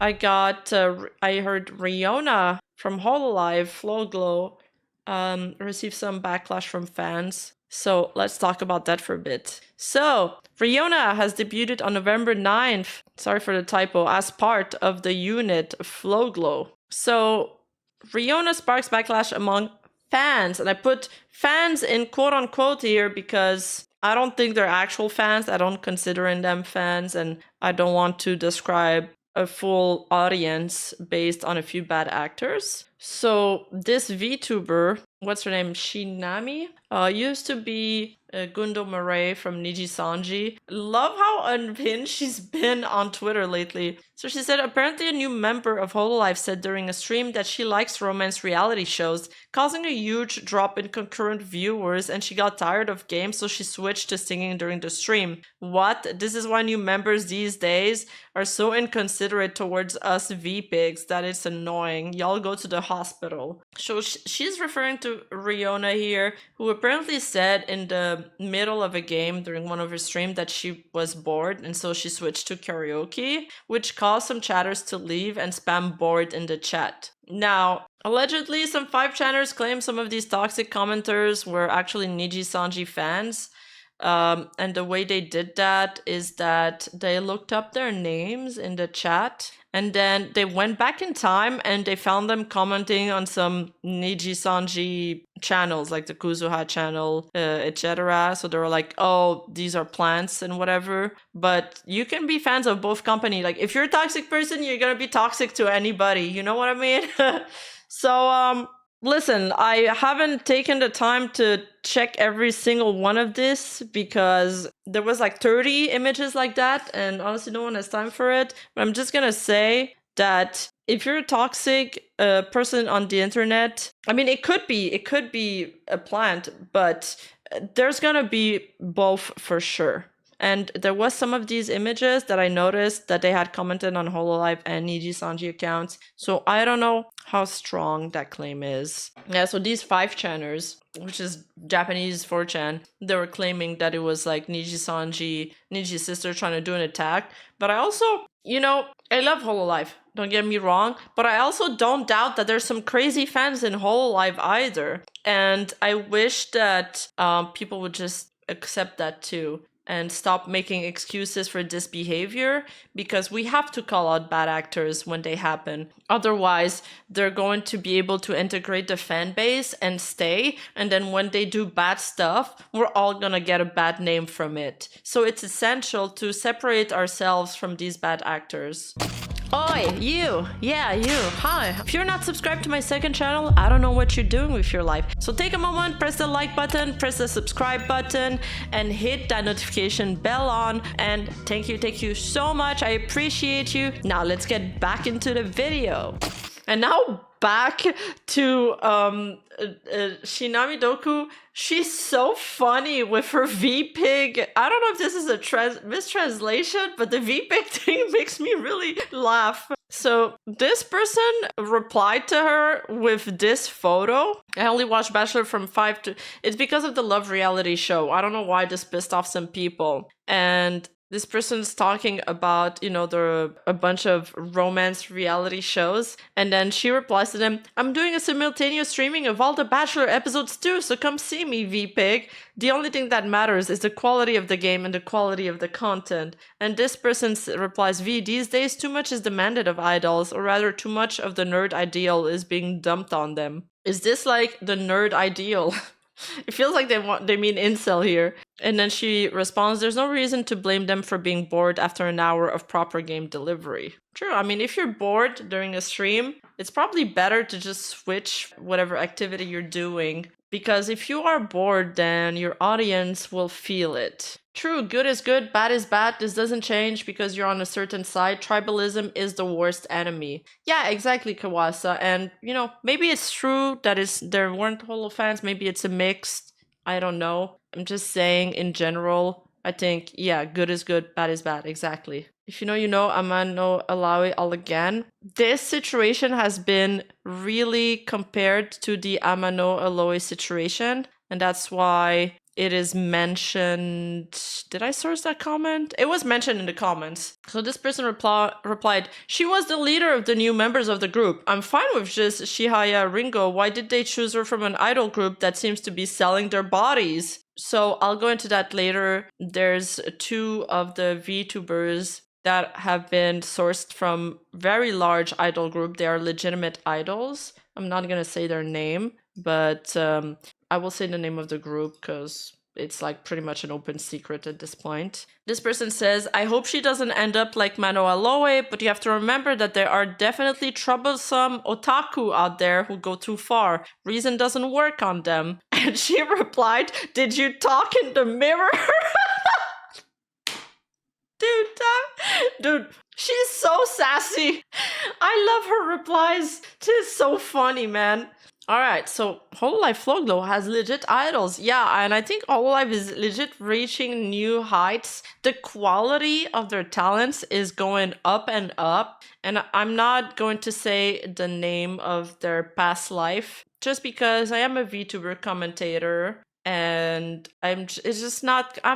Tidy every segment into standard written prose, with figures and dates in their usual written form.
I heard Riona from Hololive, Flowglow, received some backlash from fans. So let's talk about that for a bit. So, Riona has debuted on November 9th, sorry for the typo, as part of the unit Flowglow. So, Riona sparks backlash among fans, and I put fans in quote unquote here because I don't think they're actual fans. I don't consider them fans, and I don't want to describe a full audience based on a few bad actors. So this VTuber, what's her name? Shinami? Used to be Gundo Murray from Niji Sanji. Love how unhinged she's been on Twitter lately. So she said, apparently a new member of Hololive said during a stream that she likes romance reality shows, causing a huge drop in concurrent viewers, and she got tired of games, so she switched to singing during the stream. What? This is why new members these days are so inconsiderate towards us V-pigs that it's annoying. Y'all go to the hospital. So she's referring to Riona here, who apparently said in the middle of a game during one of her streams that she was bored, and so she switched to karaoke, which caused some chatters to leave and spam bored in the chat. Now, allegedly, some 5chaners claim some of these toxic commenters were actually Niji Sanji fans. And the way they did that is that they looked up their names in the chat, and then they went back in time and they found them commenting on some Niji Sanji channels, like the Kuzuha channel, etc. So they were like, oh, these are plants and whatever. But you can be fans of both company. Like, if you're a toxic person, you're gonna be toxic to anybody. You know what I mean? So, listen, I haven't taken the time to check every single one of this because there was like 30 images like that, and honestly no one has time for it. But I'm just gonna say that if you're a toxic person on the internet, I mean, it could be a plant, but there's gonna be both for sure. And there was some of these images that I noticed that they had commented on Hololive and Niji Sanji accounts. So I don't know how strong that claim is. Yeah, so these 5chaners, which is Japanese 4chan, they were claiming that it was like Niji Sanji, Niji's sister, trying to do an attack. But I also, I love Hololive, don't get me wrong, but I also don't doubt that there's some crazy fans in Hololive either. And I wish that people would just accept that too and stop making excuses for this behavior, because we have to call out bad actors when they happen. Otherwise, they're going to be able to integrate the fan base and stay, and then when they do bad stuff, we're all gonna get a bad name from it. So it's essential to separate ourselves from these bad actors. Oi, you! Yeah, you! Hi! If you're not subscribed to my second channel, I don't know what you're doing with your life. So take a moment, press the like button, press the subscribe button, and hit that notification bell on. And thank you so much. I appreciate you. Now let's get back into the video. And now back to Shinami Doku. She's so funny with her V-pig. I don't know if this is a mistranslation, but the V-pig thing makes me really laugh. So this person replied to her with this photo. I only watched Bachelor from 5 to... It's because of the Love reality show. I don't know why this pissed off some people. And this person's talking about, a bunch of romance reality shows. And then she replies to them, I'm doing a simultaneous streaming of all the Bachelor episodes too, so come see me, V-Pig. The only thing that matters is the quality of the game and the quality of the content. And this person replies, V, these days too much is demanded of idols, or rather too much of the nerd ideal is being dumped on them. Is this like the nerd ideal? It feels like they mean incel here. And then she responds, there's no reason to blame them for being bored after an hour of proper game delivery. True, I mean, if you're bored during a stream, it's probably better to just switch whatever activity you're doing. Because if you are bored, then your audience will feel it. True, good is good, bad is bad. This doesn't change because you're on a certain side. Tribalism is the worst enemy. Yeah, exactly, Kawasa. And, maybe it's true that there weren't Holo fans. Maybe it's a mix. I don't know. I'm just saying in general, I think, yeah, good is good, bad is bad. Exactly. If you know, Amano Alawi all again. This situation has been really compared to the Amano Aloe situation. And that's why it is mentioned. Did I source that comment? It was mentioned in the comments. So this person replied, she was the leader of the new members of the group. I'm fine with just Shihaya Ringo. Why did they choose her from an idol group that seems to be selling their bodies? So I'll go into that later. There's 2 of the VTubers that have been sourced from very large idol group. They are legitimate idols. I'm not gonna say their name, but I will say the name of the group because it's like pretty much an open secret at this point. This person says, I hope she doesn't end up like Mano Aloe, but you have to remember that there are definitely troublesome otaku out there who go too far. Reason doesn't work on them. And she replied, did you talk in the mirror? Dude, she's so sassy. I love her replies. She's so funny, man. Alright, so Hololive Floglow has legit idols. Yeah, and I think Hololive is legit reaching new heights. The quality of their talents is going up and up. And I'm not going to say the name of their past life, just because I am a VTuber commentator. And I'm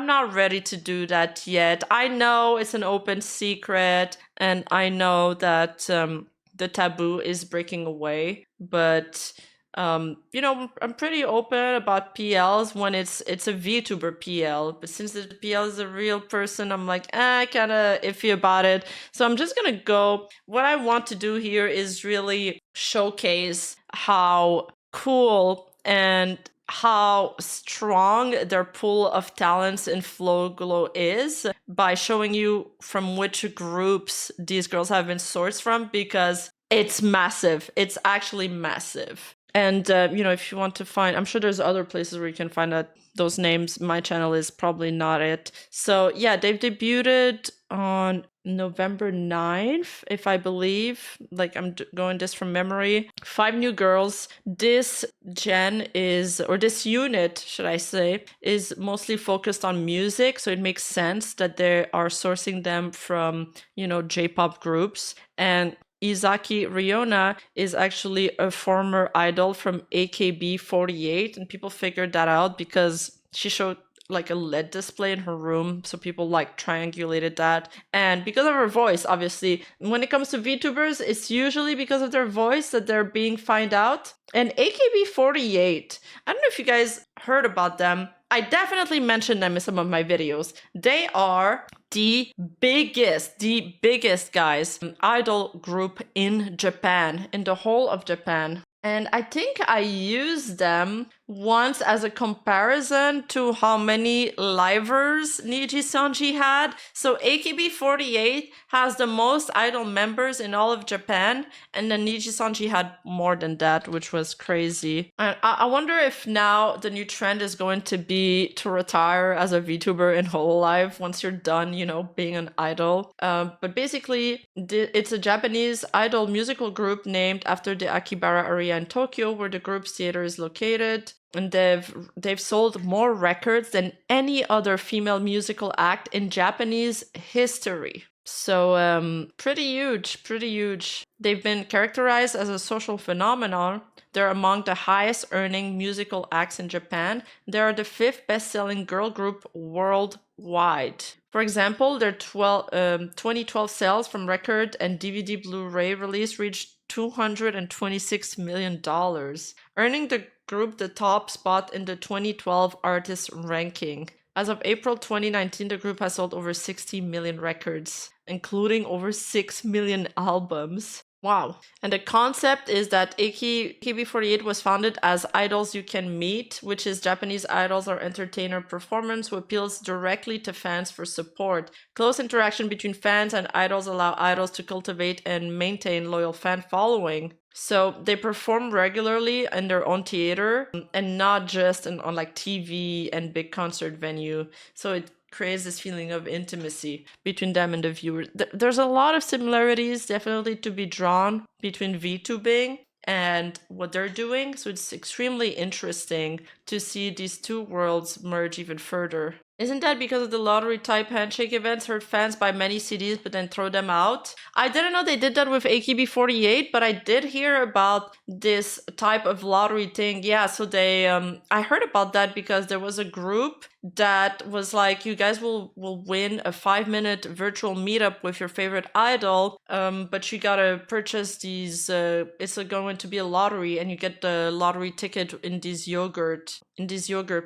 not ready to do that yet. I know it's an open secret, and I know that the taboo is breaking away, but you know, I'm pretty open about PLs when it's a VTuber PL, but since the PL is a real person, I'm like, kind of iffy about it. So I'm just gonna go. What I want to do here is really showcase how cool and how strong their pool of talents in Floglow is by showing you from which groups these girls have been sourced from, because it's massive. It's actually massive. And, you know, if you want to find, I'm sure there's other places where you can find out those names. My channel is probably not it. So, yeah, they've debuted on November 9th, if I believe. Like, I'm going this from memory. 5 new girls. This this unit, should I say, is mostly focused on music. So it makes sense that they are sourcing them from, you know, J-pop groups. And Isaki Riona is actually a former idol from AKB48, and people figured that out because she showed like a LED display in her room, so people like triangulated that. And because of her voice, obviously, when it comes to VTubers, it's usually because of their voice that they're being found out. And AKB48, I don't know if you guys heard about them. I definitely mentioned them in some of my videos. They are the biggest guys, idol group in Japan, in the whole of Japan. And I think I used them once as a comparison to how many livers Niji Sanji had. So AKB48 has the most idol members in all of Japan, and then Niji Sanji had more than that, which was crazy. And I wonder if now the new trend is going to be to retire as a VTuber in Hololive once you're done, you know, being an idol. But basically, it's a Japanese idol musical group named after the Akibara area in Tokyo, where the group's theater is located. And they've sold more records than any other female musical act in Japanese history. So pretty huge. They've been characterized as a social phenomenon. They're among the highest earning musical acts in Japan. They are the 5th best-selling girl group worldwide. For example, their 2012 sales from record and DVD Blu-ray release reached $226 million, earning the group the top spot in the 2012 artist ranking. As of April 2019, the group has sold over 60 million records, including over 6 million albums. Wow. And the concept is that AKB48 was founded as Idols You Can Meet, which is Japanese idols or entertainer performance who appeals directly to fans for support. Close interaction between fans and idols allow idols to cultivate and maintain loyal fan following. So they perform regularly in their own theater and not just on like TV and big concert venue. So it creates this feeling of intimacy between them and the viewer. There's a lot of similarities definitely to be drawn between VTubing and what they're doing. So it's extremely interesting to see these two worlds merge even further. Isn't that because of the lottery type handshake events hurt fans buy many CDs but then throw them out? I didn't know they did that with AKB48, but I did hear about this type of lottery thing. Yeah, so they I heard about that because there was a group that was like, you guys will win a 5-minute virtual meetup with your favorite idol, but you gotta purchase these it's going to be a lottery, and you get the lottery ticket in these yogurt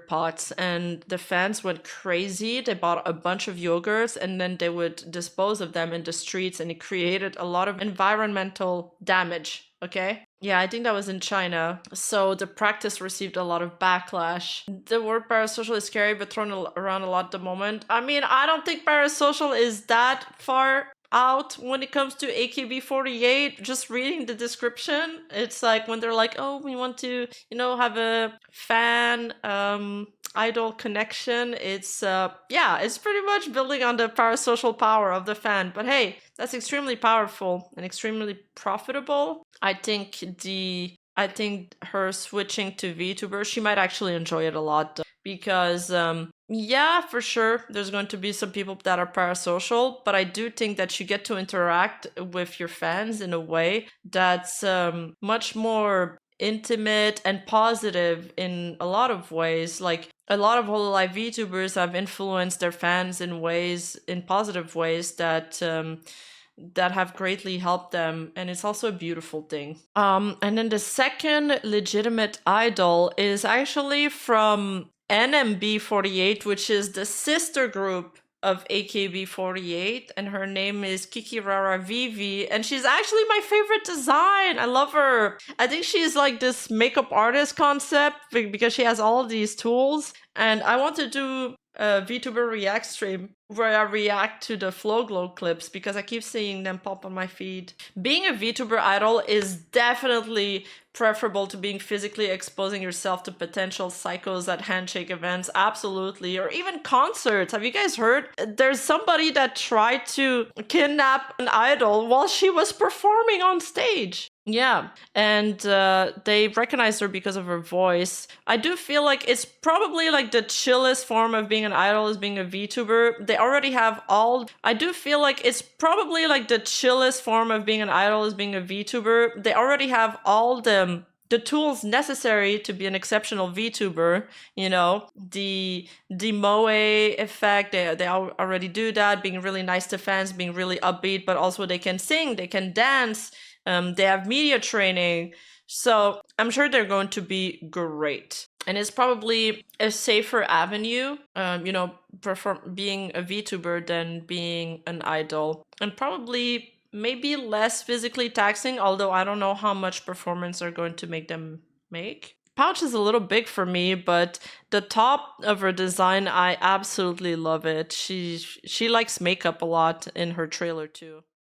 pots, and the fans went crazy. They bought a bunch of yogurts and then they would dispose of them in the streets, and it created a lot of environmental damage. Okay. Yeah, I think that was in China. So the practice received a lot of backlash. The word parasocial is scary but thrown around a lot at the moment. I mean, I don't think parasocial is that far out when it comes to AKB48. Just reading the description, it's like when they're like, oh, we want to, have a fan idol connection. It's it's pretty much building on the parasocial power of the fan. But hey, that's extremely powerful and extremely profitable. I think her switching to VTuber, she might actually enjoy it a lot though, because yeah, for sure, there's going to be some people that are parasocial, but I do think that you get to interact with your fans in a way that's much more intimate and positive in a lot of ways. Like, a lot of Hololive VTubers have influenced their fans in positive ways that have greatly helped them, and it's also a beautiful thing. And then the second legitimate idol is actually from NMB48, which is the sister group of AKB48, and her name is Kikirara Vivi, and she's actually my favorite design. I love her. I think she's like this makeup artist concept because she has all these tools, and I want to do a VTuber react stream where I react to the Flow Glow clips because I keep seeing them pop on my feed. Being a VTuber idol is definitely preferable to being physically exposing yourself to potential psychos at handshake events, absolutely, or even concerts. Have you guys heard? There's somebody that tried to kidnap an idol while she was performing on stage. Yeah, and they recognized her because of her voice. I do feel like it's probably like the chillest form of being an idol is being a VTuber. They already have all... I do feel like it's probably like the chillest form of being an idol is being a VTuber. They already have all the tools necessary to be an exceptional VTuber, the moe effect, they already do that, being really nice to fans, being really upbeat, but also they can sing, they can dance, they have media training. So I'm sure they're going to be great. And it's probably a safer avenue, being a VTuber than being an idol. And probably maybe less physically taxing, although I don't know how much performance they're going to make them make. Pouch is a little big for me, but the top of her design, I absolutely love it. She likes makeup a lot in her trailer too.